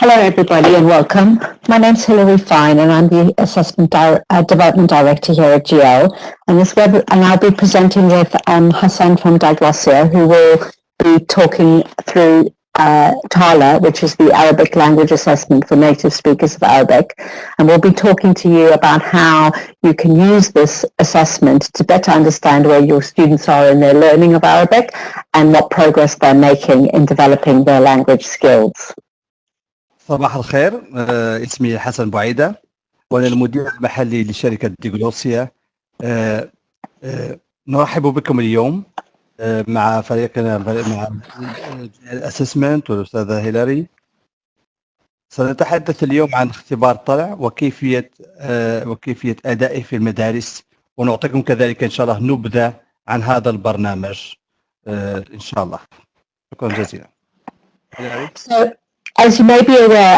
Hello, everybody, and welcome. My name's Hilary Fine, and I'm the Assessment Development Director here at GL. And I'll be presenting with Hassan from Diglossia, who will be talking through TALA, which is the Arabic language assessment for native speakers of Arabic. And we'll be talking to you about how you can use this assessment to better understand where your students are in their learning of Arabic and what progress they're making in developing their language skills. صباح الخير. اسمي حسن بوعيدة وأنا المدير المحلي لشركة ديغلوسيا. نرحب بكم اليوم مع فريقنا مع الأسسمنت والأستاذة هيلاري. سنتحدث اليوم عن اختبار طلع وكيفية أدائه في المدارس، ونعطيكم كذلك إن شاء الله نبذة عن هذا البرنامج إن شاء الله. شكرا جزيلا. As you may be aware,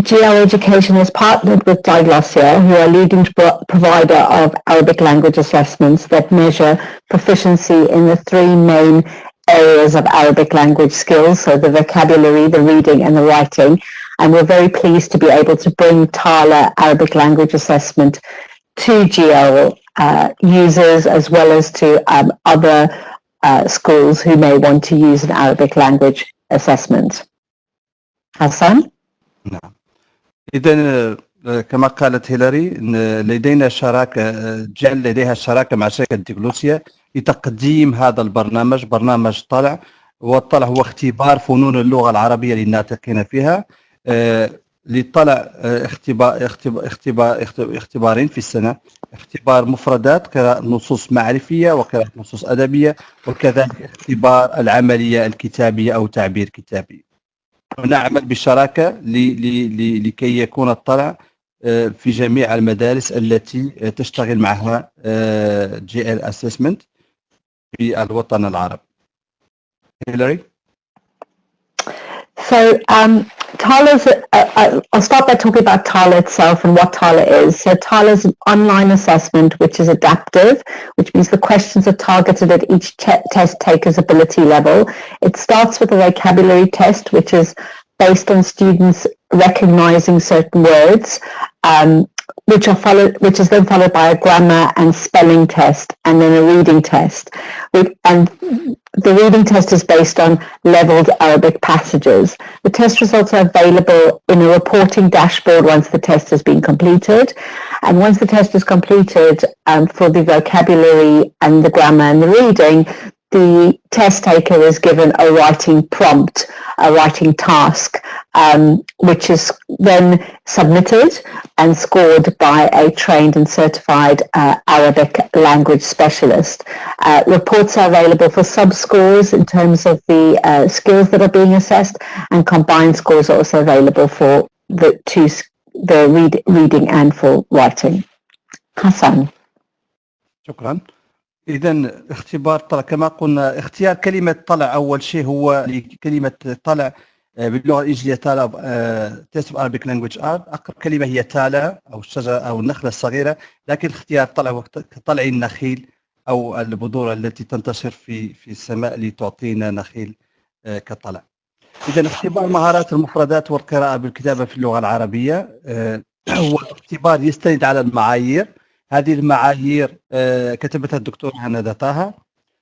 GL Education has partnered with Diglossia, who are a leading provider of Arabic language assessments that measure proficiency in the three main areas of Arabic language skills, so the vocabulary, the reading and the writing. And we're very pleased to be able to bring TALA Arabic language assessment to GL users as well as to other schools who may want to use an Arabic language assessment. حسن؟ نعم. إذن كما قالت هيلاري لدينا شراكة، جعل لديها شراكة مع شركة ديغلوسيا لتقديم هذا البرنامج، برنامج طلع. والطلع هو اختبار فنون اللغة العربية للناطقين فيها. للطلع اختبارين في السنة، اختبار مفردات قراءة نصوص معرفية وقراءة نصوص أدبية، وكذلك اختبار العملية الكتابية أو تعبير كتابي. ونعمل بالشراكة لكي يكون الطلع في جميع المدارس التي تشتغل معها GL Assessment في الوطن العربي. هيلاري. So TALA's, I'll start by talking about TALA itself and what TALA is. So TALA is an online assessment which is adaptive, which means the questions are targeted at each test taker's ability level. It starts with a vocabulary test, which is based on students recognizing certain words, which is then followed by a grammar and spelling test, and then a reading test. And the reading test is based on leveled Arabic passages. The test results are available in a reporting dashboard once the test has been completed. And once the test is completed for the vocabulary and the grammar and the reading, the test taker is given a writing prompt, a writing task, which is then submitted and scored by a trained and certified Arabic language specialist. Reports are available for sub-scores in terms of the skills that are being assessed, and combined scores are also available for the reading and for writing. Hassan. شكرا. إذن اختبار طلع كما قلنا، اختيار كلمة طلع أول شيء هو كلمة طلع باللغة الإنجليزية تالا Test of Arabic Language Art. أقرب كلمة هي تالا أو الشجرة أو النخلة الصغيرة، لكن اختيار طلع هو كطلع النخيل أو البذور التي تنتشر في السماء لتعطينا نخيل كطلع. إذن اختبار مهارات المفردات والقراءة بالكتابة في اللغة العربية هو اختبار يستند على المعايير. هذه المعايير كتبتها الدكتور هنا طه،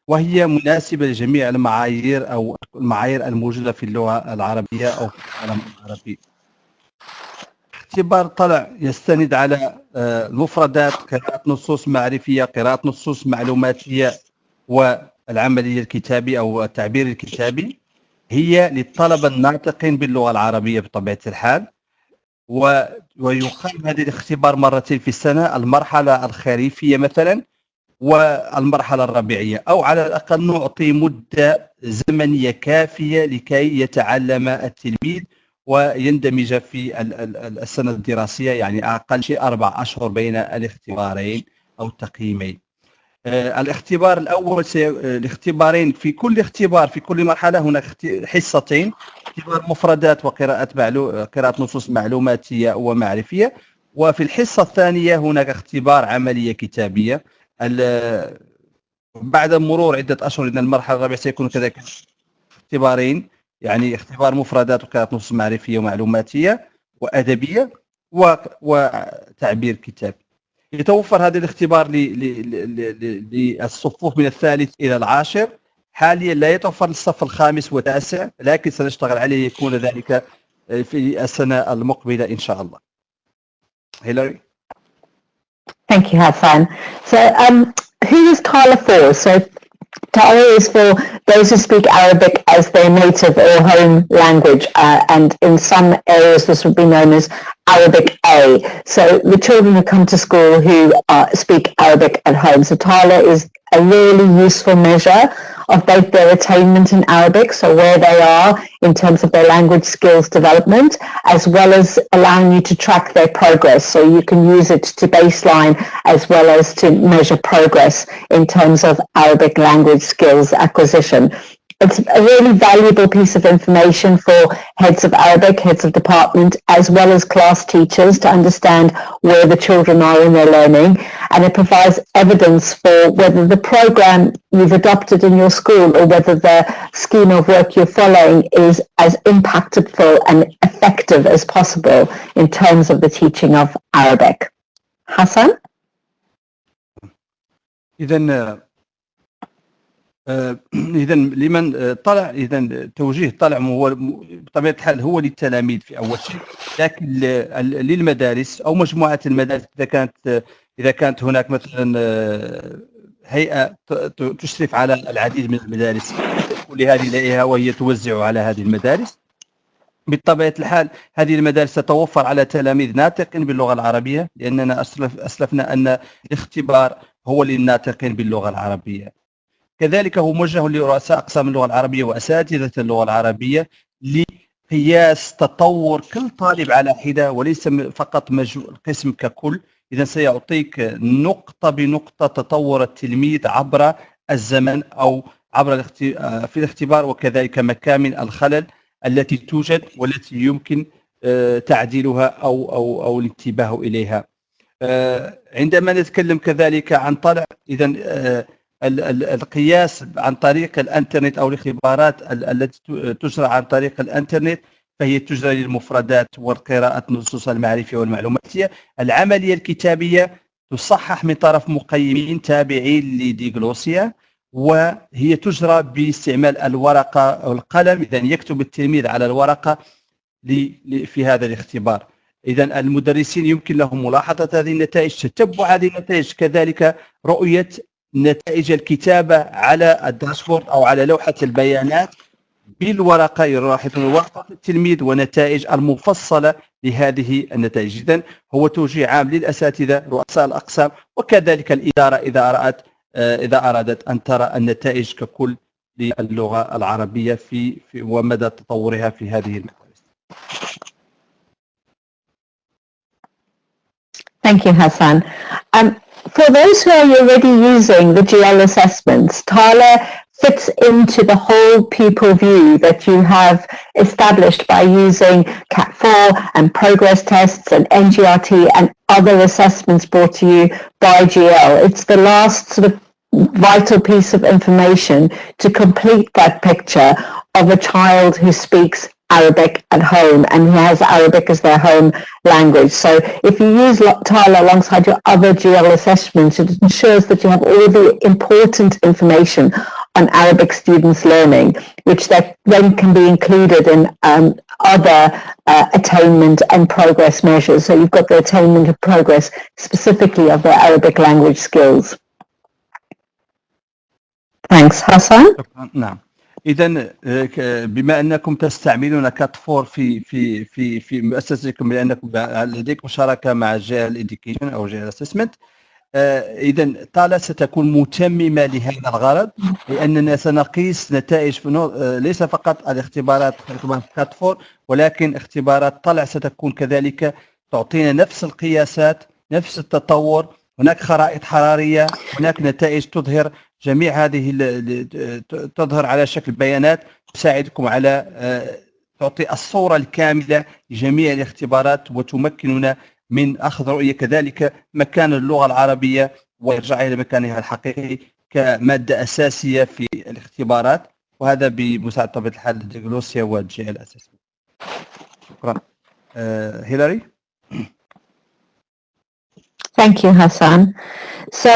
وهي مناسبة لجميع المعايير أو المعايير الموجودة في اللغة العربية أو في العالم العربي. اختبار طلع يستند على المفردات، قراءة نصوص معرفية، قراءة نصوص معلوماتية، والعملية الكتابية أو التعبير الكتابي. هي للطلبة الناطقين باللغة العربية بطبيعة الحال. ويقام هذا الاختبار مرتين في السنة، المرحلة الخريفية مثلا والمرحلة الربيعية، أو على الأقل نعطي مدة زمنية كافية لكي يتعلم التلميذ ويندمج في السنة الدراسية، يعني أقل شيء 4 أشهر بين الاختبارين أو التقييمين. الاختبار الأول الاختبارين في كل اختبار في كل مرحلة هناك حصتين، اختبار مفردات قراءة نصوص معلوماتية ومعرفية، وفي الحصة الثانية هناك اختبار عملية كتابية. بعد مرور عدة أشهر إن المرحلة الرابعة سيكون كذلك اختبارين يعني اختبار مفردات وقراءة نصوص معرفية ومعلوماتية وأدبية وتعبير كتابي. يتوفر هذا الاختبار للصفوف من الثالث إلى العاشر. حاليا لا يتوفر للصف الخامس والتاسع، لكن سنشتغل عليه يكون ذلك في السنة المقبلة إن شاء الله. هيلاري. Thank you, Hassan. So, who is TALA for? So, TALA is for those who speak Arabic as their native or home language, and in some areas this would be known as Arabic A. So, the children who come to school who speak Arabic at home. So, TALA is a really useful measure of both their attainment in Arabic, so where they are in terms of their language skills development, as well as allowing you to track their progress. So you can use it to baseline as well as to measure progress in terms of Arabic language skills acquisition. It's a really valuable piece of information for heads of Arabic, heads of department, as well as class teachers to understand where the children are in their learning. And it provides evidence for whether the program you've adopted in your school or whether the scheme of work you're following is as impactful and effective as possible in terms of the teaching of Arabic. Hassan? إذا لمن طلع، إذا توجيه طلع هو بطبيعة الحال هو للتلاميذ في أول شيء، لكن للمدارس أو مجموعة المدارس إذا كانت هناك مثلا هيئة تشرف على العديد من المدارس لهذه الهيئة وهي توزع على هذه المدارس. بطبيعة الحال هذه المدارس تتوفر على تلاميذ ناطقين باللغة العربية، لأننا أسلفنا أن الاختبار هو للناطقين باللغة العربية. كذلك هو موجه لرؤساء أقسام اللغة العربية وأساتذة اللغة العربية لقياس تطور كل طالب على حدة وليس فقط القسم ككل. إذا سيعطيك نقطة بنقطة تطور التلميذ عبر الزمن أو عبر في الاختبار، وكذلك مكامن الخلل التي توجد والتي يمكن تعديلها أو الانتباه إليها. عندما نتكلم كذلك عن طلع، إذا القياس عن طريق الانترنت او الاختبارات التي تجرى عن طريق الانترنت فهي تجرى للمفردات والقراءة النصوص المعرفية والمعلوماتية. العملية الكتابية تصحح من طرف مقيمين تابعين لديغلوسيا، وهي تجرى باستعمال الورقة والقلم. إذا يكتب التلميذ على الورقة في هذا الاختبار. إذا المدرسين يمكن لهم ملاحظة هذه النتائج، تتبع هذه النتائج، كذلك رؤية نتائج الكتابة على الداشبورد أو على لوحة البيانات بالورقة، يلاحظون ورقة التلميذ ونتائج المفصلة لهذه النتائج. إذن هو توجيه عام للأساتذة رؤساء الأقسام وكذلك الإدارة إذا أرادت أن ترى النتائج ككل للغة العربية في ومدى تطورها في هذه المدارس. Thank you, Hassan. For those who are already using the GL assessments, TALA fits into the whole pupil view that you have established by using CAT4 and progress tests and NGRT and other assessments brought to you by GL. It's the last sort of vital piece of information to complete that picture of a child who speaks Arabic at home and who has Arabic as their home language. So if you use TALA alongside your other GL assessments, it ensures that you have all the important information on Arabic students' learning, which then can be included in other attainment and progress measures. So you've got the attainment of progress specifically of their Arabic language skills. Thanks. Hassan? نعم. إذا بما أنكم تستعملون كات4 في مؤسستكم، لأنكم لديكم شراكة مع جيل Education أو جيل Assessment، إذا تالا ستكون متممة لهذا الغرض، لأننا سنقيس نتائج ليس فقط الاختبارات كات4 ولكن اختبارات طلع ستكون كذلك تعطينا نفس القياسات، نفس التطور. هناك خرائط حرارية، هناك نتائج تظهر جميع هذه تظهر على شكل بيانات تساعدكم على تعطي الصورة الكاملة لجميع الاختبارات وتمكننا من أخذ رؤية كذلك مكان اللغة العربية وإرجاعها إلى مكانها الحقيقي كمادة أساسية في الاختبارات. وهذا بمساعدة طبيعة الحال ديغلوسيا والجي ال اسسمنت. شكرا. هيلاري. Thank you, Hassan. So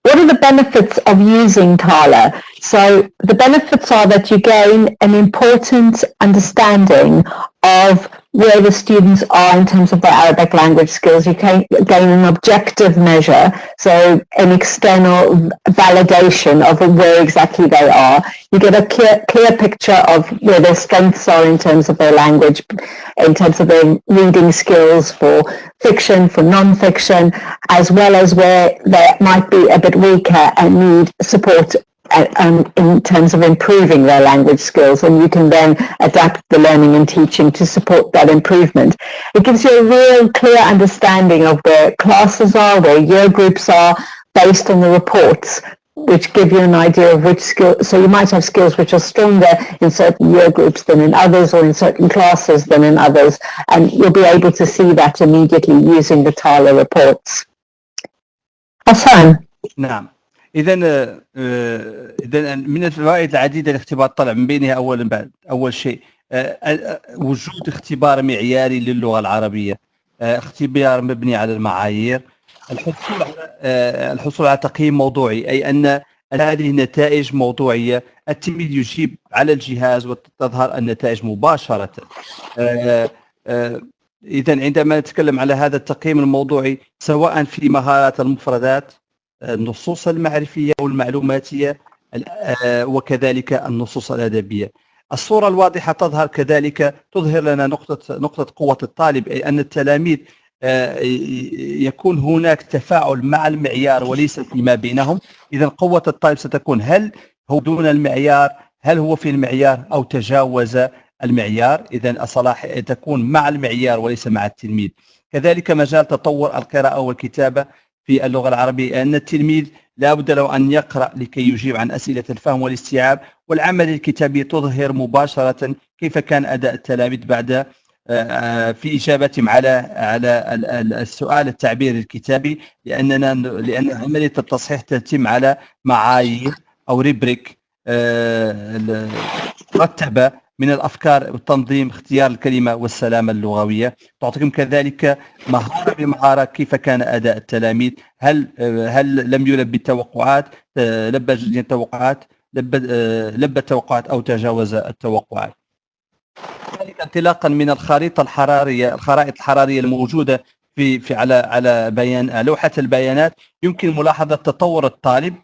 what are the benefits of using TALA? So the benefits are that you gain an important understanding of where the students are in terms of their Arabic language skills. You can gain an objective measure, so an external validation of where exactly they are. You get a clear picture of where their strengths are in terms of their language, in terms of their reading skills for fiction, for non-fiction, as well as where they might be a bit weaker and need support in terms of improving their language skills, and you can then adapt the learning and teaching to support that improvement. It gives you a real clear understanding of where classes are, where year groups are, based on the reports, which give you an idea of which skill. So you might have skills which are stronger in certain year groups than in others, or in certain classes than in others, and you'll be able to see that immediately using the TALA reports. Hassan. نعم. إذا من الفوائد العديدة لاختبار الطلع، من بينها أول شيء وجود اختبار معياري للغة العربية، اختبار مبني على المعايير، الحصول على تقييم موضوعي، أي أن هذه النتائج موضوعية، التلميذ يجيب على الجهاز وتظهر النتائج مباشرة. إذا عندما نتكلم على هذا التقييم الموضوعي، سواء في مهارات المفردات، النصوص المعرفية والمعلوماتية، وكذلك النصوص الأدبية، الصورة الواضحة تظهر كذلك، تظهر لنا نقطة قوة الطالب، أي أن التلاميذ يكون هناك تفاعل مع المعيار وليس فيما بينهم. إذا قوة الطالب ستكون هل هو دون المعيار، هل هو في المعيار أو تجاوز المعيار. إذا الصلاح تكون مع المعيار وليس مع التلميذ. كذلك مجال تطور القراءة والكتابة في اللغة العربية، أن التلميذ لا بد له أن يقرأ لكي يجيب عن أسئلة الفهم والاستيعاب، والعمل الكتابي تظهر مباشرة كيف كان أداء التلاميذ بعد في إجابتهم على السؤال التعبيري الكتابي، لأن عملية التصحيح تتم على معايير أو ريبريك مرتبة من الأفكار والتنظيم، اختيار الكلمة والسلامة اللغوية. تعطيكم كذلك مهارة بمهارة كيف كان أداء التلاميذ، هل لم يلبي التوقعات، لبى التوقعات، لبى التوقعات أو تجاوز التوقعات. كذلك انطلاقا من الخرائط الحرارية الموجودة في على لوحة البيانات، يمكن ملاحظة تطور الطالب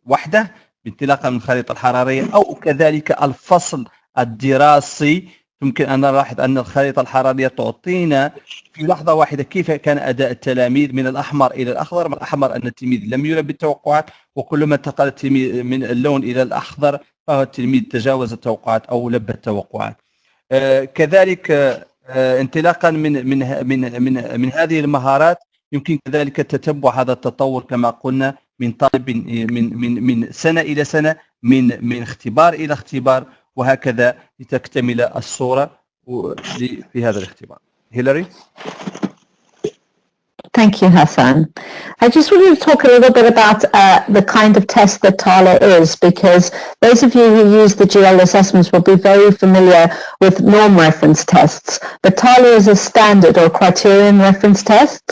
وحده بانطلاقا من الخريطة الحرارية، أو كذلك الفصل الدراسي. يمكن أن نلاحظ أن الخريطة الحرارية تعطينا في لحظة واحدة كيف كان أداء التلاميذ من الأحمر إلى الأخضر. من الأحمر أن التلميذ لم يلبي التوقعات، وكلما انتقل التلميذ من اللون إلى الأخضر فهو التلميذ تجاوز التوقعات أو لبى التوقعات. كذلك انطلاقا من هذه المهارات، يمكن كذلك تتبع هذا التطور كما قلنا من طالب من سنة إلى سنة، من اختبار إلى اختبار، وهكذا لتكتمل الصورة في هذا الاختبار. هيلاري. Thank you, Hassan. I just wanted to talk a little bit about the kind of test that TALA is, because those of you who use the GL assessments will be very familiar with norm reference tests. But TALA is a standard or criterion reference test,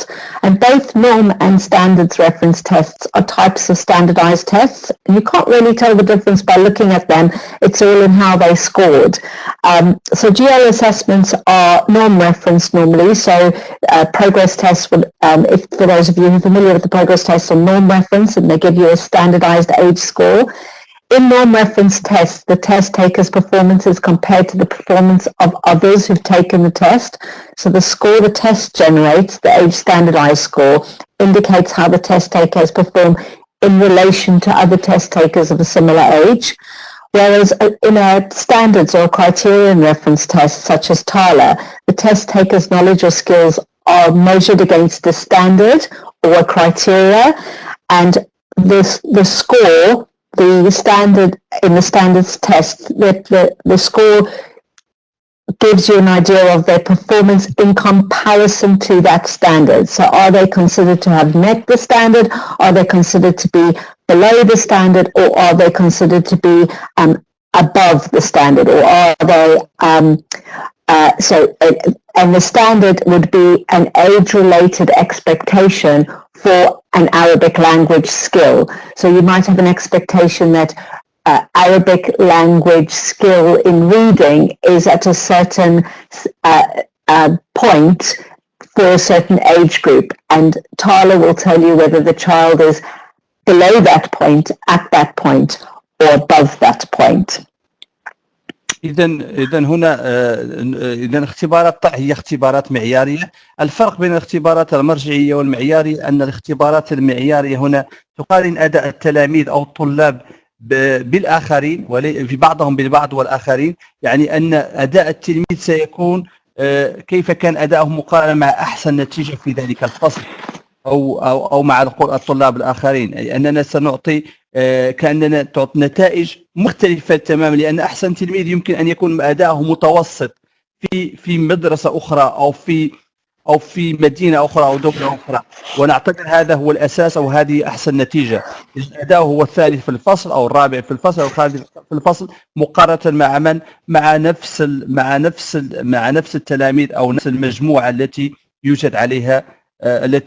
and both norm and standards reference tests are types of standardized tests. And you can't really tell the difference by looking at them. It's all in how they scored. So GL assessments are norm reference normally, so progress tests would if for those of you who are familiar with the progress tests on norm reference, and they give you a standardized age score. In norm reference tests, the test taker's performance is compared to the performance of others who've taken the test. So the score the test generates, the age standardized score, indicates how the test taker has performed in relation to other test takers of a similar age. Whereas in a standards or criterion reference test, such as TALA, the test taker's knowledge or skills are measured against a standard or a criteria, and the score, the standard in the standards test, the score gives you an idea of their performance in comparison to that standard. So are they considered to have met the standard? Are they considered to be below the standard? Or are they considered to be above the standard, or are they and the standard would be an age-related expectation for an Arabic language skill. So you might have an expectation that Arabic language skill in reading is at a certain point for a certain age group, and TALA will tell you whether the child is below that point, at that point, or above that point. إذا هنا إذا اختبارات طلع هي اختبارات معيارية. الفرق بين الاختبارات المرجعية والمعيارية أن الاختبارات المعيارية هنا تقارن أداء التلاميذ أو الطلاب بالآخرين، في بعضهم بالبعض والآخرين، يعني أن أداء التلميذ سيكون كيف كان أداؤه مقارنة مع أحسن نتيجة في ذلك الفصل أو مع الطلاب الآخرين، أي أننا سنعطي كأننا تعطي نتائج مختلفة تماما، لأن أحسن تلميذ يمكن أن يكون أداؤه متوسط في مدرسة أخرى أو في مدينة أخرى أو دولة أخرى، ونعتبر هذا هو الأساس أو هذه أحسن نتيجة. أداؤه هو الثالث في الفصل أو الرابع في الفصل أو الخامس في الفصل، مقارنة مع من؟ مع نفس التلاميذ أو نفس المجموعة التي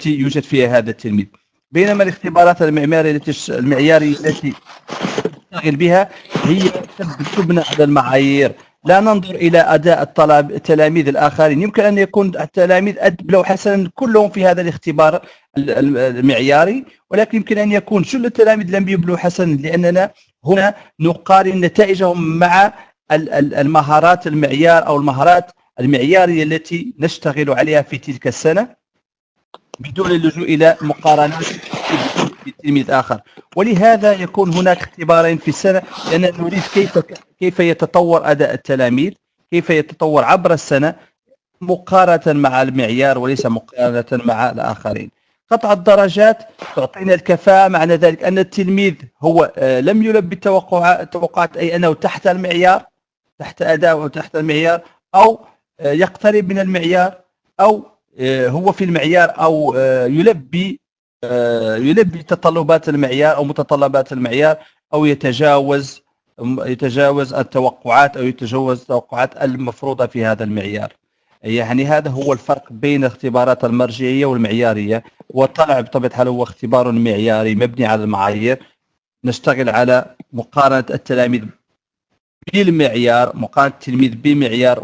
يوجد فيها هذا التلميذ. بينما الاختبارات المعيارية التي نشتغل بها هي تبنى على المعايير، لا ننظر إلى أداء التلاميذ الآخرين. يمكن أن يكون التلاميذ أدوا حسنا كلهم في هذا الاختبار المعياري، ولكن يمكن أن يكون جل التلاميذ لم يبلوا حسنا، لأننا هنا نقارن نتائجهم مع المهارات المعيار أو المهارات المعيارية التي نشتغل عليها في تلك السنة، بدون اللجوء إلى مقارنات بتلميذ آخر. ولهذا يكون هناك اختبارين في السنة، لأننا نريد كيف يتطور أداء التلاميذ، كيف يتطور عبر السنة مقارنة مع المعيار وليس مقارنة مع الآخرين. قطع الدرجات تعطينا الكفاءة، معنى ذلك أن التلميذ هو لم يلبي التوقعات، أي أنه تحت المعيار، تحت أداء وتحت المعيار، أو يقترب من المعيار، أو هو في المعيار، أو يلبي تطلبات المعيار أو متطلبات المعيار، أو يتجاوز التوقعات أو يتجاوز التوقعات المفروضة في هذا المعيار. يعني هذا هو الفرق بين الاختبارات المرجعية والمعيارية. وطلع بطبيعة الحال هو اختبار معياري مبني على المعايير، نشتغل على مقارنة التلاميذ بالمعيار، مقارنة التلميذ بمعيار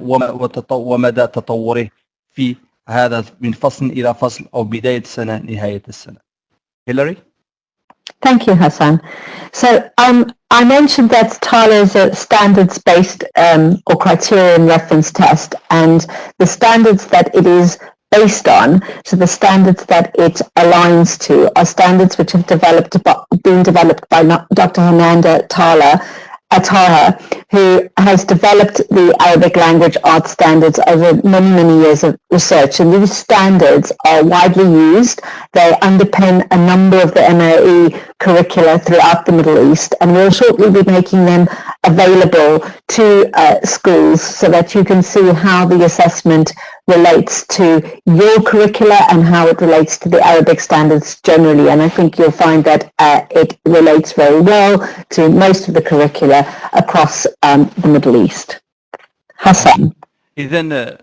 ومدى تطوره في هذا من فصل إلى فصل أو بداية السنة نهاية السنة. Hillary? Thank you, Hassan. So I mentioned that TALA is a standards-based or criterion reference test, and the standards that it is based on, so the standards that it aligns to, are standards which have been developed by Dr. Hernanda Taha, who has developed the Arabic language art standards over many, many years of research. And these standards are widely used. They underpin a number of the MAE curricula throughout the Middle East, and we'll shortly be making them available to schools so that you can see how the assessment relates to your curricula and how it relates to the Arabic standards generally. And I think you'll find that it relates very well to most of the curricula across the Middle East. Hassan. إذن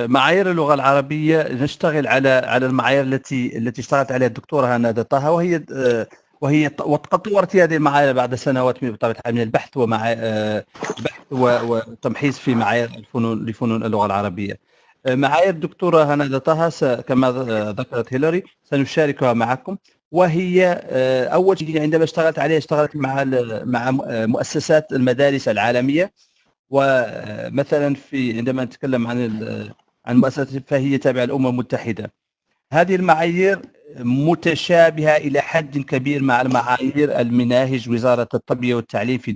معايير اللغة العربية نشتغل على المعايير التي اشتغلت عليها الدكتورة هنادة طه، وهي وقد طورت هذه المعايير بعد سنوات بطبيعة الحال من البحث وتمحيص في معايير لفنون اللغة العربية. معايير الدكتورة هنادة طه كما ذكرت هيلاري سنشاركها معكم، وهي أول شيء عندما اشتغلت مع مؤسسات المدارس العالمية. ومثلا عندما نتكلم عن مؤسسة فهي تابعة للأمم المتحدة. هذه المعايير متشابهة إلى حد كبير مع المعايير المناهج وزارة التربية والتعليم في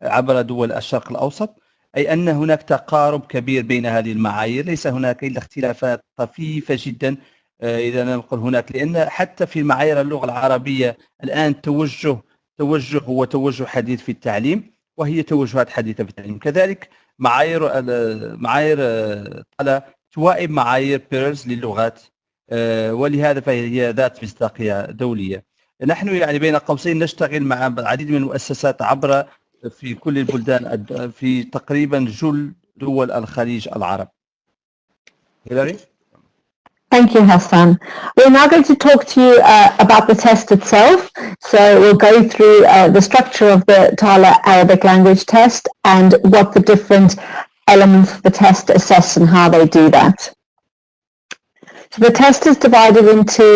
عبر دول الشرق الأوسط، أي أن هناك تقارب كبير بين هذه المعايير، ليس هناك إلا اختلافات طفيفة جدا إذا نقول هناك، لأن حتى في معايير اللغة العربية الآن توجه حديث في التعليم، وهي توجهات حديثة في التعليم. كذلك معايير TALA توائم معايير بيرز للغات، ولهذا فهي ذات مصداقية دولية. نحن يعني بين قوسين نشتغل مع العديد من المؤسسات عبر في كل البلدان في تقريبا جل دول الخليج العربي. هيلاري. Thank you, Hassan. We're now going to talk to you about the test itself. So we'll go through the structure of the TALA Arabic language test and what the different elements of the test assess and how they do that. So the test is divided into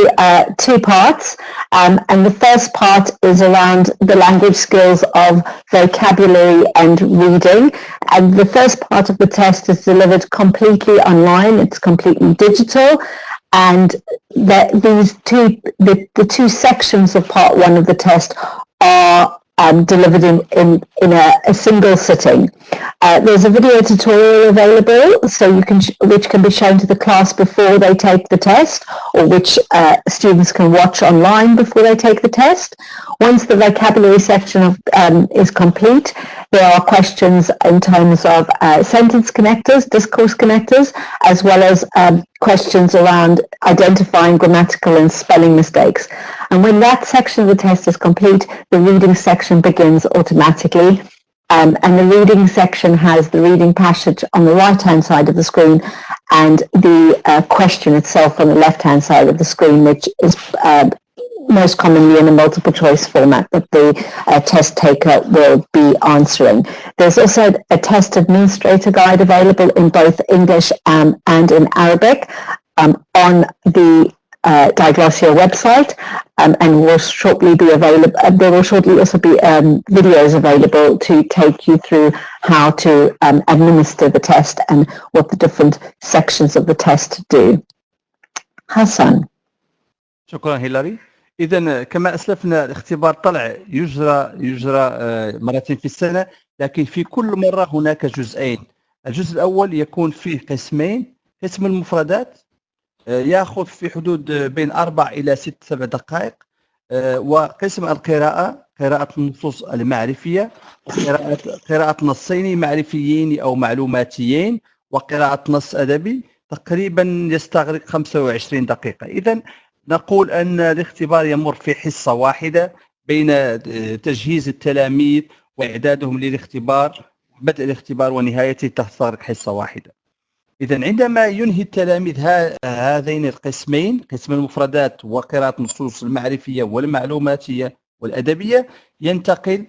two parts, and the first part is around the language skills of vocabulary and reading. And the first part of the test is delivered completely online. It's completely digital, and the two sections of part one of the test are delivered in a single sitting. There's a video tutorial available, so which can be shown to the class before they take the test, or which students can watch online before they take the test. Once the vocabulary section is complete, there are questions in terms of sentence connectors, discourse connectors, as well as questions around identifying grammatical and spelling mistakes. And when that section of the test is complete, the reading section begins automatically. And the reading section has the reading passage on the right-hand side of the screen and the question itself on the left-hand side of the screen, which is most commonly in a multiple choice format that the test taker will be answering. There's also a test administrator guide available in both English and in Arabic on the Diglossia website, and will shortly be available. There will shortly also be videos available to take you through how to administer the test and what the different sections of the test do. Hassan. شكرا هيلاري. إذا كما أسلفنا الاختبار طلع يجرى مرتين في السنة، لكن في كل مرة هناك جزئين. الجزء الأول يكون فيه قسمين، قسم المفردات يأخذ في حدود بين 4 إلى 6-7 دقائق، وقسم القراءة، قراءة النصوص المعرفية، قراءة نصين معرفيين أو معلوماتيين، وقراءة نص أدبي تقريبا يستغرق 25 دقيقة. إذن نقول أن الاختبار يمر في حصة واحدة بين تجهيز التلاميذ وإعدادهم للاختبار، بدء الاختبار ونهايته تستغرق حصة واحدة. إذن عندما ينهي التلاميذ هذين القسمين، قسم المفردات وقراءة النصوص المعرفية والمعلوماتية والأدبية، ينتقل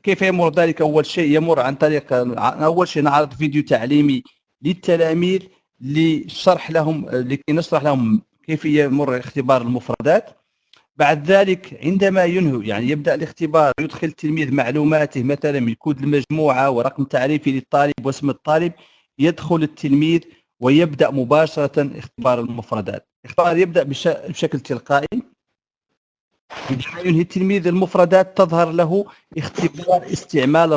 كيف يمر ذلك؟ أول شيء يمر عن طريق أول شيء نعرض فيديو تعليمي للتلاميذ لكي نشرح لهم كيف يمر اختبار المفردات. بعد ذلك عندما ينهي يعني يبدأ الاختبار، يدخل التلميذ معلوماته مثلا من كود المجموعة ورقم تعريفي للطالب واسم الطالب، يدخل التلميذ ويبدأ مباشرة اختبار المفردات. الاختبار يبدأ بشكل تلقائي. عندما ينهي التلميذ المفردات تظهر له اختبار استعمال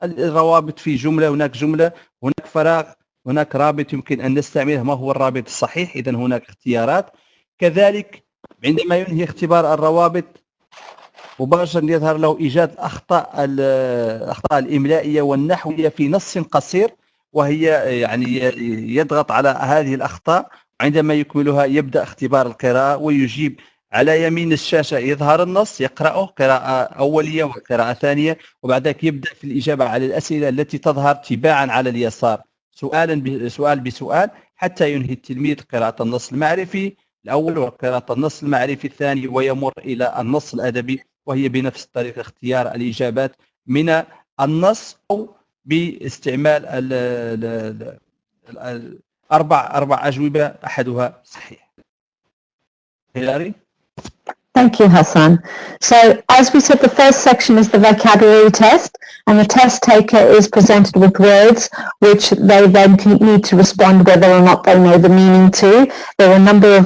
الروابط في جملة، هناك فراغ، هناك رابط يمكن أن نستعمله، ما هو الرابط الصحيح؟ إذن هناك اختيارات. كذلك عندما ينهي اختبار الروابط مباشرة يظهر له إيجاد الأخطاء الإملائية والنحوية في نص قصير، وهي يعني يضغط على هذه الأخطاء. عندما يكملها يبدأ اختبار القراءة ويجيب. على يمين الشاشة يظهر النص، يقرأه قراءة أولية وقراءة ثانية، وبعد ذلك يبدأ في الإجابة على الأسئلة التي تظهر تباعا على اليسار، سؤال بسؤال، حتى ينهي التلميذ قراءة النص المعرفي الأول وقراءة النص المعرفي الثاني، ويمر إلى النص الأدبي، وهي بنفس الطريقة اختيار الإجابات من النص أو باستعمال أربع أجوبة أحدها صحيح. هيلاري. Thank you, Hassan. So, as we said, the first section is the vocabulary test, and the test taker is presented with words which they then need to respond whether or not they know the meaning to. There are a number of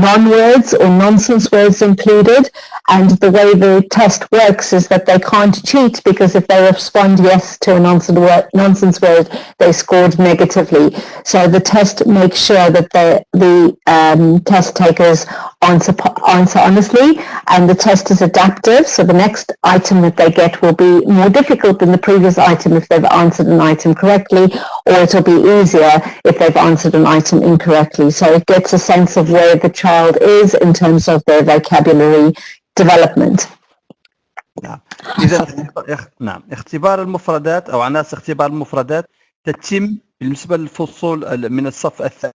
non-words or nonsense words included, and the way the test works is that they can't cheat, because if they respond yes to a nonsense word, they scored negatively. So the test makes sure that the test takers answer honestly, and the test is adaptive, so the next item that they get will be more difficult than the previous item if they've answered an item correctly, or it'll be easier if they've answered an item incorrectly. So it gets a sense of where the child is in terms of their vocabulary development. نعم. إذا نعم، اختبار المفردات أو عناصر اختبار المفردات تتم بالنسبة للفصول من الصف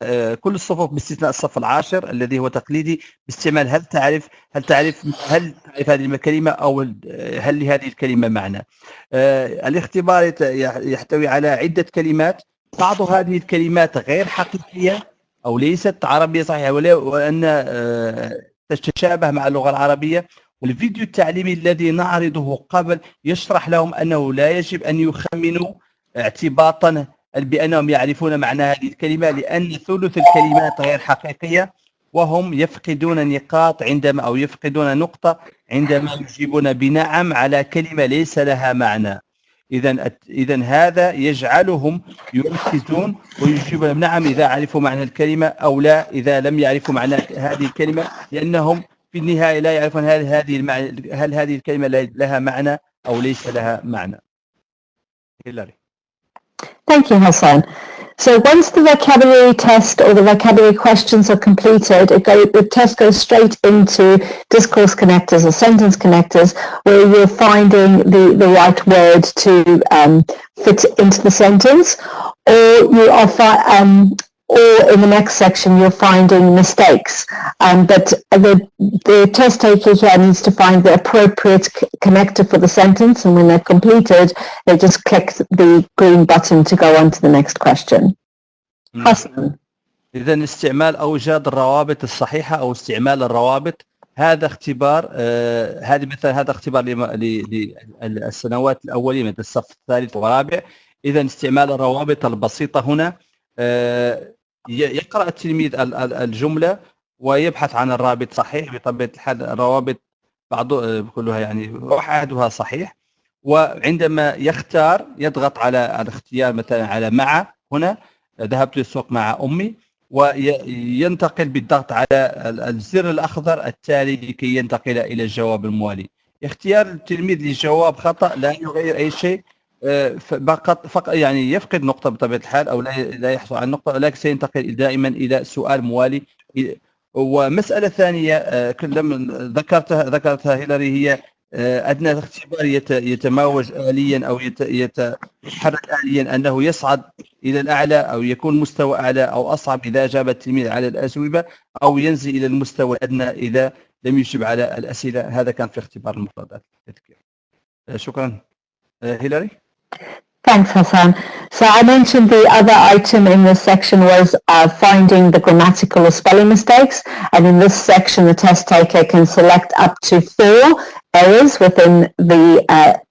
كل الصفوف باستثناء الصف العاشر الذي هو تقليدي باستعمال هل تعرف هذه الكلمة أو هل لهذه الكلمة معنى. الاختبار يحتوي على عدة كلمات، بعض هذه الكلمات غير حقيقية أو ليست عربية صحيحة وأن تتشابه مع اللغة العربية. والفيديو التعليمي الذي نعرضه قبل يشرح لهم أنه لا يجب أن يخمنوا اعتباطا بأنهم يعرفون معنى هذه الكلمة، لأن ثلث الكلمات غير حقيقية وهم يفقدون نقاط عندما أو يفقدون نقطة عندما يجيبون بنعم على كلمة ليس لها معنى. إذا هذا يجعلهم يركزون ويجيبون بنعم إذا عرفوا معنى الكلمة أو لا إذا لم يعرفوا معنى هذه الكلمة، لأنهم في النهاية لا يعرفون هل هذه الكلمة لها معنى أو ليس لها معنى. هيلاري. Thank you, Hassan. So once the vocabulary test or the vocabulary questions are completed, the test goes straight into discourse connectors or sentence connectors, where you're finding the right word to fit into the sentence, or you offer or in the next section you're finding mistakes. But the test taker here needs to find the appropriate connector for the sentence, and when they're completed, they just click the green button to go on to the next question. Hassan. إذا استعمال أوجاد الروابط الصحيحة أو استعمال الروابط هذا اختبار هذا اختبار للسنوات الأولية من الصف الثالث والرابع. إذا استعمال الروابط البسيطة هنا يقرأ التلميذ الجملة ويبحث عن الرابط صحيح. بطبيعة الحال الروابط كلها يعني أحدها صحيح، وعندما يختار يضغط على الاختيار مثلا على مع. هنا ذهبت للسوق مع أمي، وينتقل بالضغط على الزر الأخضر التالي لكي ينتقل إلى الجواب الموالي. اختيار التلميذ للجواب خطأ لا يغير أي شيء، فقط يعني يفقد نقطة بطبيعة الحال أو لا يحصل على نقطة، ولكن سينتقل دائما إلى سؤال موالي. ومسألة ثانية ذكرتها هيلاري هي أدنى الاختبار يتماوج آليا أو يتحرك آليا، أنه يصعد إلى الأعلى أو يكون مستوى أعلى أو أصعب إذا أجاب التلميذ على الأجوبة، أو ينزل إلى المستوى الأدنى إذا لم يجب على الأسئلة. هذا كان في اختبار المفردات. شكرا. هيلاري. Thanks, Hassan. So I mentioned the other item in this section was finding the grammatical or spelling mistakes. And in this section, the test taker can select up to 4 errors within the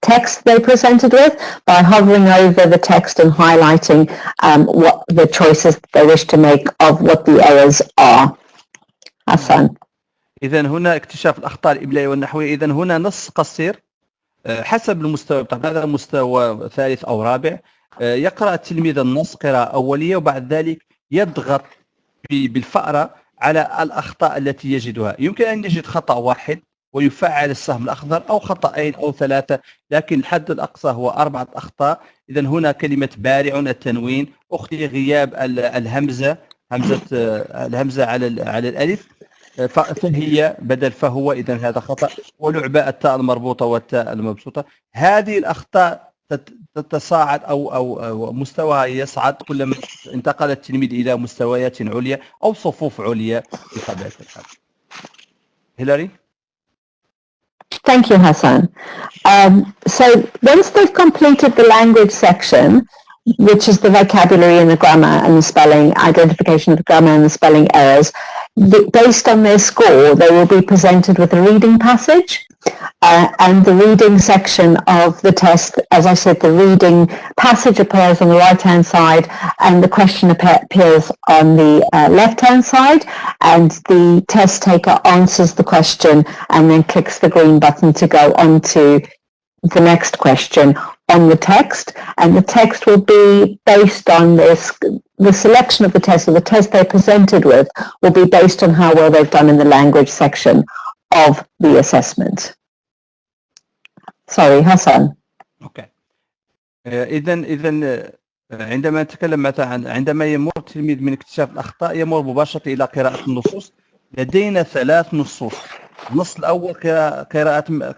text they presented with by hovering over the text and highlighting what the choices they wish to make of what the errors are. Hassan. إذن هنا اكتشاف الأخطاء الإملائية والنحوية. إذن هنا نص قصير حسب المستوى. طبعا هذا مستوى ثالث أو رابع. يقرأ التلميذ النص قراءة أولية، وبعد ذلك يضغط بالفأرة على الأخطاء التي يجدها. يمكن أن يجد خطأ واحد ويفعل السهم الأخضر، أو خطأين أو 3، لكن الحد الأقصى هو 4 أخطاء. إذن هنا كلمة بارع التنوين، أخطئ غياب الهمزة على الألف، فهي بدل فهو، إذن هذا خطأ. ولعبة التاء المربوطة والتاء المبسوطة. هذه الأخطاء تتصاعد أو مستواها يصعد كلما انتقل التلميذ إلى مستويات عليا أو صفوف عليا بطبيعة الحال. هيلاري. Thank you, Hassan. So once they've completed the language section, which is the vocabulary and the grammar and the spelling, identification of the grammar and the spelling errors, based on their score, they will be presented with a reading passage. And the reading section of the test, as I said, the reading passage appears on the right-hand side and the question appears on the left-hand side, and the test taker answers the question and then clicks the green button to go on to the next question on the text. And the text will be based on the selection of the test, or the test they presented with will be based on how well they've done in the language section of the assessment. Sorry, Hassan. Okay. إذن عندما نتكلم مثلا عندما يمر التلميذ من اكتشاف الأخطاء يمر مباشرة إلى قراءة النصوص. لدينا 3 نصوص. النص الأول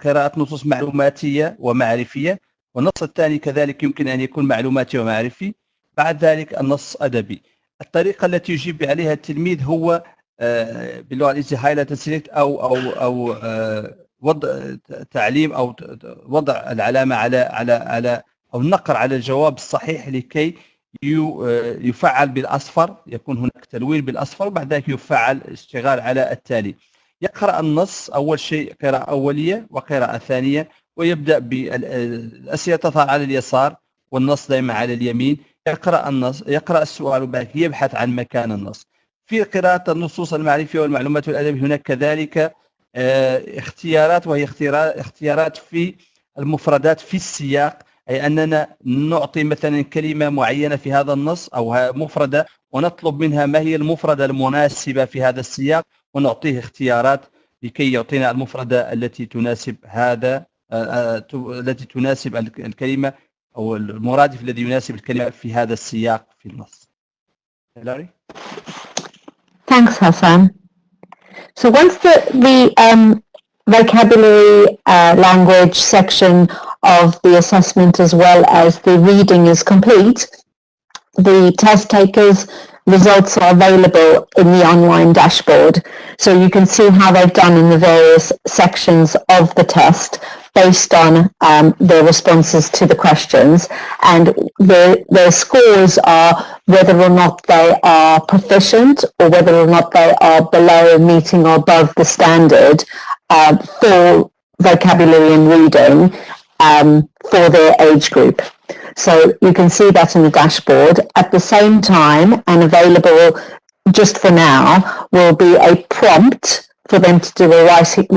قراءة نصوص معلوماتية ومعرفية، والنص الثاني كذلك يمكن أن يكون معلوماتي ومعرفي، بعد ذلك النص أدبي. الطريقة التي يجيب عليها التلميذ هو باللغة الإنجليزية highlight and select أو وضع تعليم أو وضع العلامة على أو النقر على الجواب الصحيح لكي يفعل بالأصفر، يكون هناك تلوين بالأصفر، وبعد ذلك يفعل اشتغال على التالي. يقرأ النص أول شيء قراءة أولية وقراءة ثانية، ويبدأ بالأسئلة تظهر على اليسار والنص دائما على اليمين. يقرأ النص، يقرأ السؤال وبعد يبحث عن مكان النص. في قراءة النصوص المعرفية والمعلومات والأدب هناك كذلك اختيارات، وهي اختيارات في المفردات في السياق، أي أننا نعطي مثلا كلمة معينة في هذا النص أو مفردة، ونطلب منها ما هي المفردة المناسبة في هذا السياق، ونعطيه اختيارات لكي يعطينا المفردة التي تناسب هذا التي تناسب الكلمة أو المرادف الذي يناسب الكلمة في هذا السياق في النص. Hilary? Thanks, Hassan. So once the vocabulary language section of the assessment as well as the reading is complete, the test takers' results are available in the online dashboard. So you can see how they've done in the various sections of the test based on their responses to the questions, and their scores are whether or not they are proficient or whether or not they are below, meeting or above the standard for vocabulary and reading for their age group. So you can see that in the dashboard. At the same time, and available just for now, will be a prompt for them to do a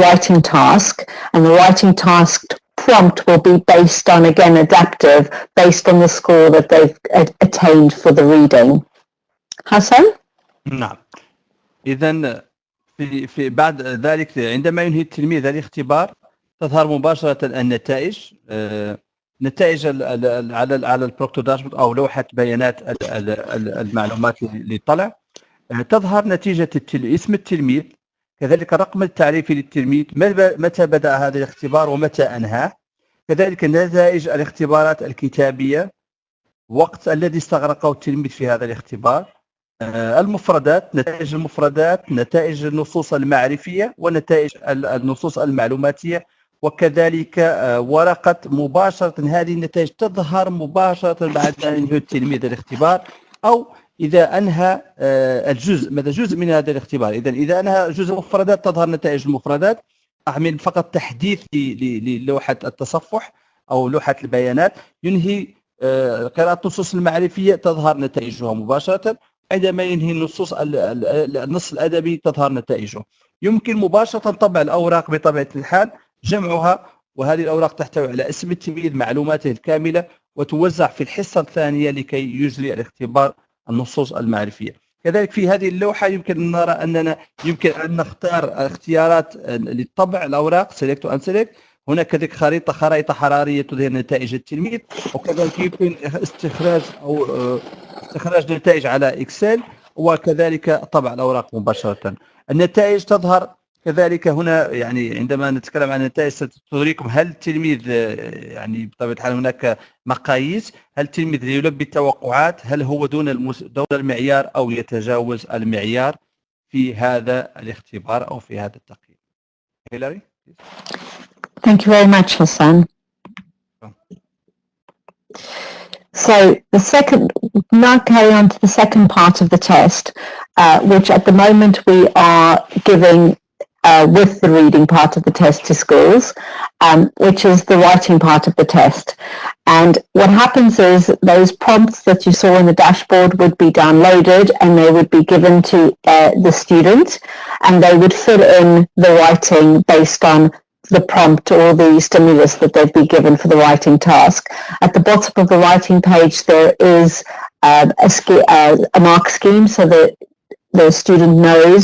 writing task, and the writing task prompt will be based on, again, adaptive, based on the score that they've attained for the reading. Hassan? نعم. إذن في بعد ذلك عندما ينهي التلميذ الاختبار تظهر مباشرة النتائج، نتائج على البروكتور داشبورد أو لوحة بيانات المعلومات للطلع. تظهر نتيجة اسم التلميذ، كذلك الرقم التعريفي للتلميذ، متى بدأ هذا الاختبار ومتى أنهاه، كذلك نتائج الاختبارات الكتابية، وقت الذي استغرقه التلميذ في هذا الاختبار، المفردات، نتائج المفردات، نتائج النصوص المعرفية ونتائج النصوص المعلوماتية، وكذلك ورقة مباشرة. هذه النتائج تظهر مباشرة بعد أن ينهي التلميذ الاختبار، أو إذا أنهى جزء من هذا الاختبار. إذا أنهى جزء المفردات تظهر نتائج المفردات، أعمل فقط تحديث للوحة التصفح أو لوحة البيانات. ينهي قراءة النصوص المعرفية تظهر نتائجها مباشرة. عندما ينهي النص الأدبي تظهر نتائجه. يمكن مباشرة طبع الأوراق بطبيعة الحال، جمعها، وهذه الأوراق تحتوي على اسم التلميذ، معلوماته الكاملة، وتوزع في الحصة الثانية لكي يجري الاختبار النصوص المعرفية. كذلك في هذه اللوحة يمكن أن نرى أننا يمكن أن نختار اختيارات للطبع الأوراق select and select. هناك كذلك خرائط حرارية تظهر نتائج التلميذ، وكذلك يمكن استخراج نتائج على إكسل، وكذلك طبع الأوراق مباشرة. النتائج تظهر كذلك هنا، يعني عندما نتكلم عن النتائج ستريكم هل التلميذ يعني بطبيعة الحال هناك مقاييس، هل التلميذ يلبي التوقعات، هل هو دون المعيار أو يتجاوز المعيار في هذا الاختبار أو في هذا التقييم. هيلاري. Thank you very much, Hassan. So now carry on to the second part of the test, which at the moment we are giving with the reading part of the test to schools, which is the writing part of the test. And what happens is those prompts that you saw in the dashboard would be downloaded and they would be given to the student, and they would fill in the writing based on the prompt or the stimulus that they've been given for the writing task. At the bottom of the writing page there is a mark scheme so that the student knows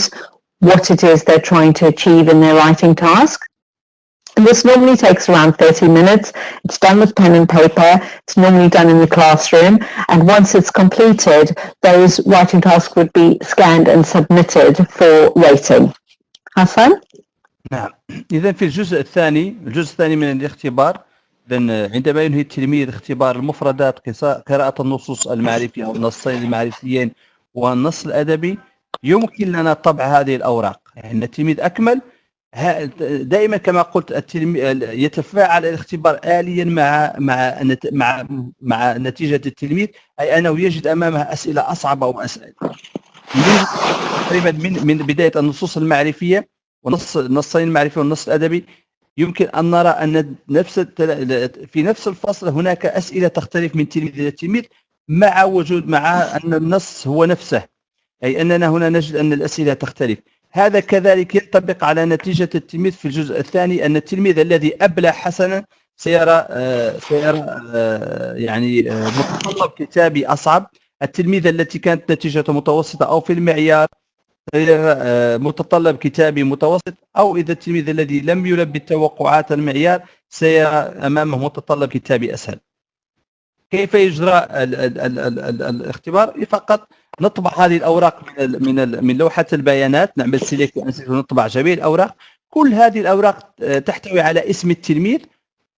what it is they're trying to achieve in their writing task. And this normally takes around 30 minutes. It's done with pen and paper. It's normally done in the classroom. And once it's completed, those writing tasks would be scanned and submitted for rating. Hassan? نعم. إذا في الجزء الثاني من الاختبار، إذن عندما ينهي التلميذ اختبار المفردات قراءة النصوص المعرفية أو النصين المعرفيين والنص الأدبي، يمكن لنا طبع هذه الأوراق. يعني التلميذ أكمل دائما كما قلت يتفاعل الاختبار آليا مع نتيجة التلميذ، أي أنه يجد أمامه أسئلة أصعب أو أسئلة تقريبا من بداية النصوص المعرفية النصين المعرفي والنص الأدبي. يمكن أن نرى أن في نفس الفصل هناك أسئلة تختلف من تلميذ إلى تلميذ مع أن النص هو نفسه، أي أننا هنا نجد أن الأسئلة تختلف. هذا كذلك ينطبق على نتيجة التلميذ في الجزء الثاني، أن التلميذ الذي أبلع حسنا سيرى يعني متطلب كتابي أصعب. التلميذ التي كانت نتيجته متوسطة أو في المعيار متطلب كتابي متوسط، أو إذا التلميذ الذي لم يلبي توقعات المعيار سيرى أمامه متطلب كتابي أسهل. كيف يجرى الاختبار؟ فقط نطبع هذه الأوراق من لوحة البيانات، نعمل سيليكت ونطبع جميع الأوراق. كل هذه الأوراق تحتوي على اسم التلميذ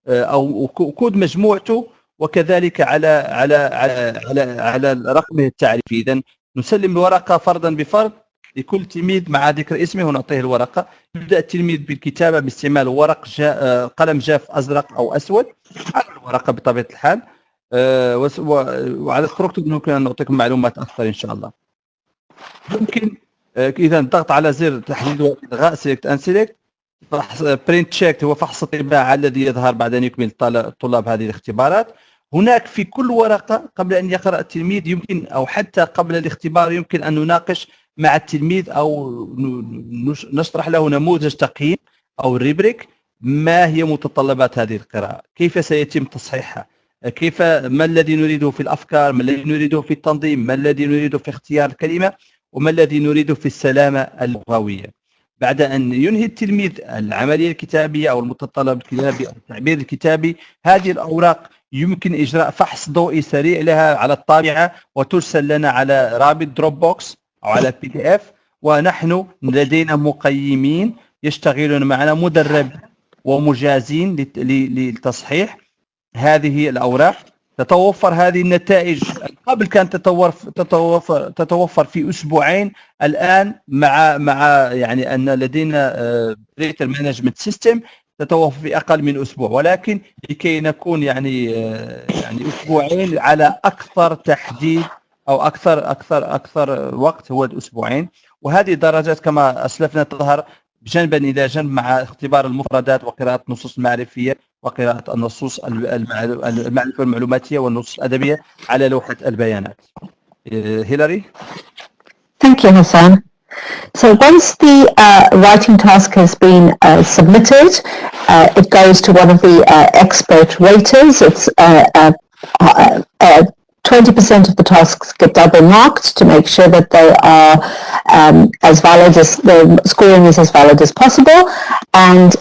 أو كود مجموعته، وكذلك على رقمه التعريفي. إذن نسلم الورقة فردا بفرد لكل تلميذ مع ذكر اسمه ونعطيه الورقة. يبدأ التلميذ بالكتابة باستعمال قلم جاف أزرق أو أسود على الورقة بطبيعة الحال. وعلى الطرق ممكن أن نعطيكم معلومات أكثر إن شاء الله. يمكن إذا الضغط على زر تحديد وإلغاء سيلكت أند سيلكت. برينت تشيك هو فحص الطباعة الذي يظهر بعد أن يكمل الطلاب هذه الاختبارات. هناك في كل ورقة قبل أن يقرأ التلميذ يمكن، أو حتى قبل الاختبار يمكن أن نناقش مع التلميذ أو نشرح له نموذج تقييم أو الريبريك. ما هي متطلبات هذه القراءة؟ كيف سيتم تصحيحها؟ ما الذي نريده في الأفكار؟ ما الذي نريده في التنظيم؟ ما الذي نريده في اختيار الكلمة؟ وما الذي نريده في السلامة اللغوية؟ بعد أن ينهي التلميذ العملية الكتابية أو المتطلب الكتابي أو التعبير الكتابي، هذه الأوراق يمكن إجراء فحص ضوئي سريع لها على الطابعة وترسل لنا على رابط دروب بوكس أو على PDF. ونحن لدينا مقيمين يشتغلون معنا مدربين ومجازين للتصحيح هذه الأوراق. تتوفر هذه النتائج. قبل كانت تتوفر في أسبوعين، الآن مع يعني أن لدينا داتا مانجمنت سيستم تتوفر في أقل من أسبوع، ولكن لكي نكون يعني أسبوعين على أكثر تحديد أو أكثر وقت هو الأسبوعين. وهذه درجات كما أسلفنا تظهر جنبا إلى جنب مع اختبار المفردات وقراءة النصوص المعرفية وقراءة النصوص المعرفة والمعلوماتية والنصوص الأدبية على لوحة البيانات. هيلاري. Thank you, Hassan. So once the writing task has been submitted, it goes to one of the expert raters. It's 20% of the tasks get double marked to make sure that they are as valid as the scoring is as valid as possible. And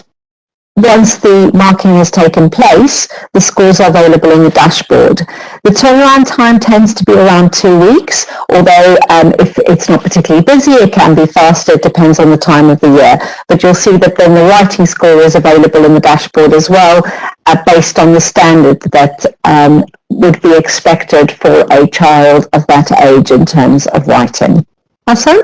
once the marking has taken place, the scores are available in the dashboard. The turnaround time tends to be around 2 weeks, although if it's not particularly busy, it can be faster. It depends on the time of the year. But you'll see that then the writing score is available in the dashboard as well, based on the standard that would be expected for a child of that age in terms of writing. Hassan?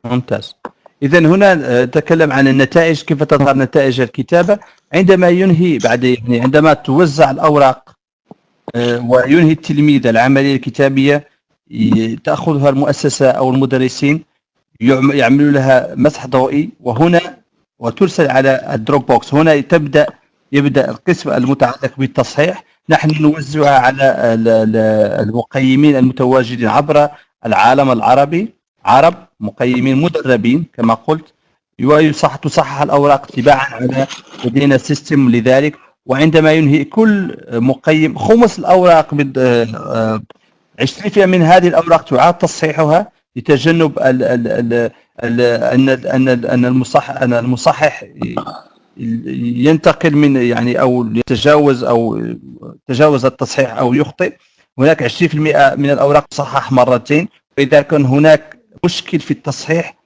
ممتاز. إذا هنا نتكلم عن النتائج، كيف تظهر نتائج الكتابة عندما ينهي عندما توزع الأوراق وينهي التلميذ العملية الكتابية. تأخذها المؤسسة أو المدرسين يعملوا لها مسح ضوئي وترسل على الدروب بوكس. هنا يبدأ القسم المتعلق بالتصحيح. نحن نوزعها على المقيمين المتواجدين عبر العالم العربي، مقيمين مدربين كما قلت، تصحح الأوراق تباعا على لدينا سيستم لذلك. وعندما ينهي كل مقيم خمس الأوراق 20% من هذه الأوراق تعاد تصحيحها لتجنب أن المصحح ينتقل من أو يتجاوز التصحيح أو يخطئ. هناك 20% من الأوراق تصحح مرتين، وإذا كان هناك مشكل في التصحيح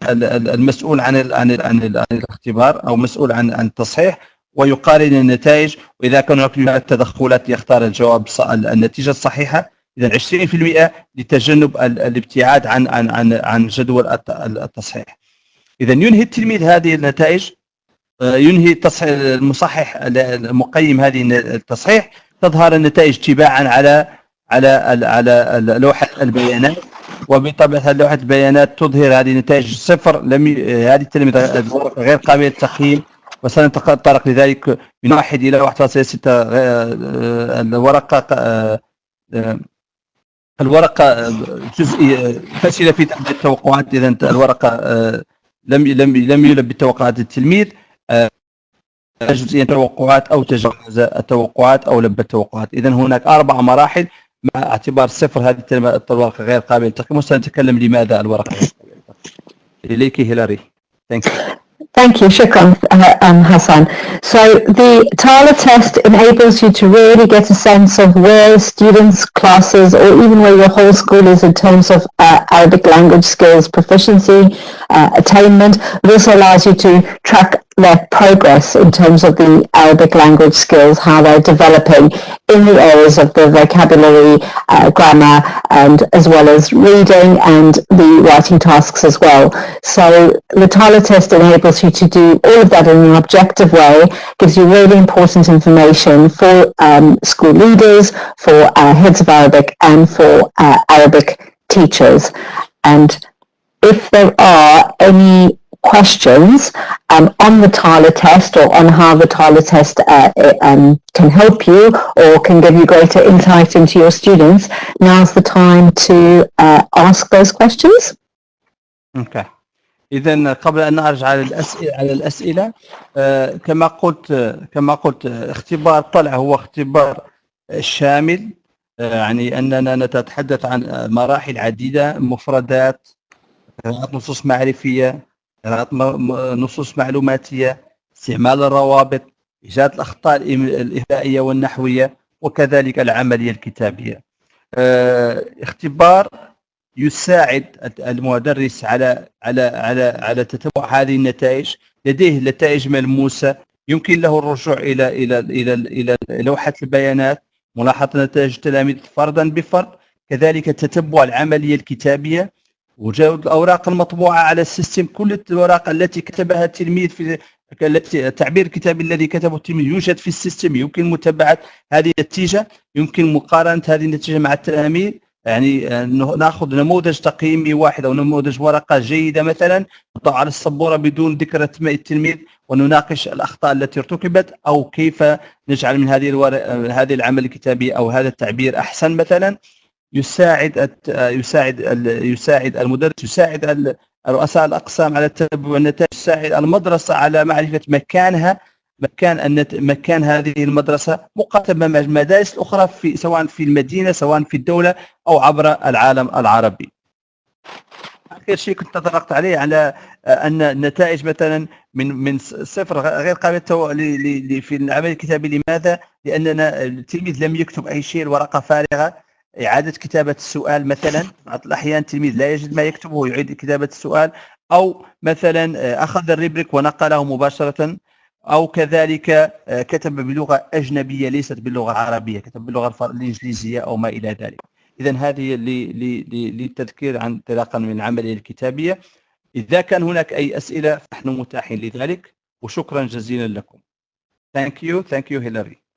المسؤول عن الاختبار أو مسؤول عن التصحيح، ويقارن النتائج، وإذا كان هناك تدخلات يختار الجواب النتيجة الصحيحة. إذا 20% لتجنب الابتعاد عن جدول التصحيح. إذا ينهي التلميذ هذه النتائج، ينهي المصحح المقيم هذه التصحيح، تظهر النتائج تباعا على لوحة البيانات، وبطبيعة لوحة البيانات تظهر هذه النتائج صفر. هذه التلميذ غير قابلة للتقييم، وسنتطرق لذلك من 1 إلى 1.6. الورقة جزئية فاشلة في تحديد التوقعات. إذا الورقة لم يلبي توقعات التلميذ، جزئيا توقعات أو تجاوز التوقعات أو لبى التوقعات. إذا هناك 4 مراحل مع اعتبار صفر هذه الورقة غير قابلة للتقييم، وسنتكلم لماذا الورقة غير قابلة للتقييم. إليك هيلاري. Thank you, Shukran, Hassan. So the TALA test enables you to really get a sense of where students' classes, or even where your whole school is in terms of Arabic language skills proficiency, attainment. It also allows you to track their progress in terms of the Arabic language skills, how they're developing in the areas of the vocabulary, grammar, and as well as reading and the writing tasks as well. So the TALA test enables you to do all of that in an objective way, gives you really important information for school leaders, for heads of Arabic, and for Arabic teachers. And if there are any questions on the TALA test, or on how the TALA test can help you or can give you greater insight into your students, now's the time to ask those questions. Okay. إذا قبل أن أرجع على الأسئلة، كما قلت اختبار طلع هو اختبار شامل، يعني أننا نتحدث عن مراحل عديدة: مفردات، قراءة نصوص معرفية، قراءة نصوص معلوماتية، استعمال الروابط، إيجاد الأخطاء الإملائية والنحوية، وكذلك العملية الكتابية. اختبار يساعد المدرس على تتبع هذه النتائج. لديه نتائج ملموسة، يمكن له الرجوع إلى لوحة البيانات، ملاحظة نتائج التلاميذ فردا بفرد، كذلك تتبع العملية الكتابية، وجود الأوراق المطبوعة على السيستم. كل الأوراق التي كتبها التلميذ التعبير الكتابي الذي كتبه التلميذ يوجد في السيستم، يمكن متابعة هذه النتيجة، يمكن مقارنة هذه النتيجة مع التلاميذ. يعني ناخذ نموذج تقييمي واحد او نموذج ورقه جيده مثلا، نضع على السبوره بدون ذكر اسماء التلميذ، ونناقش الاخطاء التي ارتكبت، او كيف نجعل من هذه العمل الكتابي او هذا التعبير احسن مثلا. يساعد المدرس، يساعد رؤساء الاقسام على تتبع النتائج، يساعد المدرسه على معرفه مكان هذه المدرسة مقارنة مع المدارس الأخرى سواء في المدينة، سواء في الدولة، أو عبر العالم العربي. آخر شيء كنت تطرقت عليه على أن النتائج مثلا من صفر غير قابلة في العمل الكتابي. لماذا؟ لأننا التلميذ لم يكتب أي شيء، الورقة فارغة. إعادة كتابة السؤال مثلا، بعض الأحيان التلميذ لا يجد ما يكتبه ويعيد كتابة السؤال، أو مثلا أخذ الريبريك ونقله مباشرة، أو كذلك كتب بلغة أجنبية ليست باللغة العربية، كتب باللغة الإنجليزية أو ما إلى ذلك. إذن هذه للتذكير عن انطلاقا من العملية الكتابية. إذا كان هناك أي أسئلة فنحن متاحين لذلك، وشكرا جزيلا لكم. Thank you Hillary.